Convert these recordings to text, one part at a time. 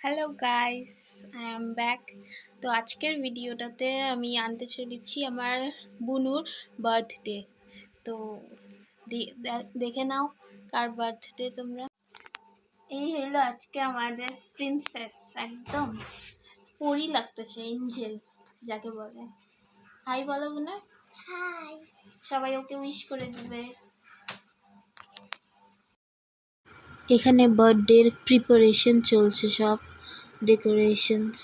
Hello guys, I am back. তো আজকের ভিডিওটাতে আমি আনতে চলেছি আমার বুনুর বার্থডে। তো দেখে নাও কার বার্থডে তোমরা। এই হলো আজকে আমাদের প্রিন্সেস, একদম পরি লাগতেছে, এঞ্জেল যাকে বলে। হাই বলো বুনা। হাই। সবাই ওকে উইশ করে দিবে। এখানে বার্থডের প্রিপারেশন চলছে, সব ডেকোরেশনস।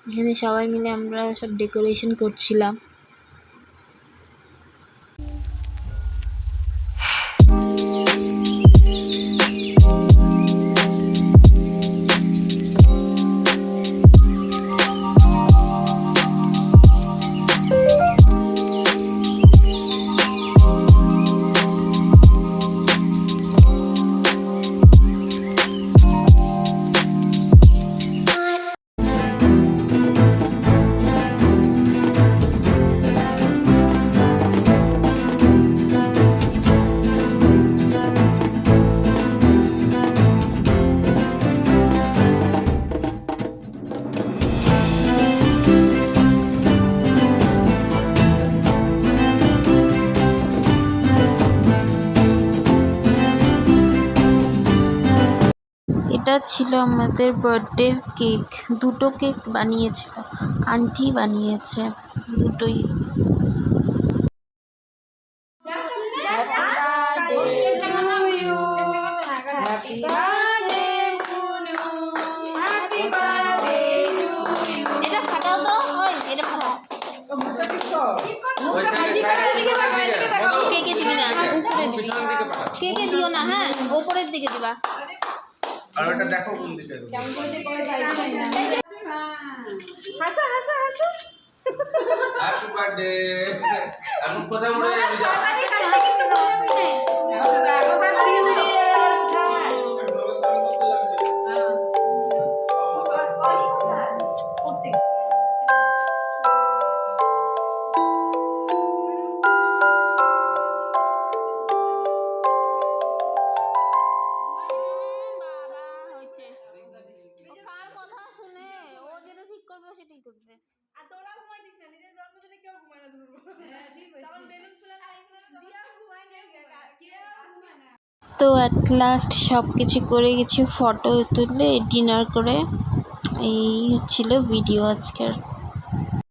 এখানে সবাই মিলে আমরা সব ডেকোরেশন করছিলাম। এটা ছিল আমাদের বার্থডের কেক। দুটো কেক বানিয়েছিল, আন্টি বানিয়েছে দুটোই। এটা ফাটাও তো, ওই এটা ফাটাও। কেকে দিবি না, উপরে দিবি। কেকে দিও না, হ্যাঁ উপরের দিকে দিবা। আর ওটা দেখো কোন দিকে কেমন করে যায় না। হাসা হাসা হাসা। Happy birthday. এখন কোথায় উড়ে যাবি যা। তো অ্যাট লাস্ট সব কিছু করে গেছি, ফটো তুলে ডিনার করে। এই হচ্ছিল ভিডিও আজকের।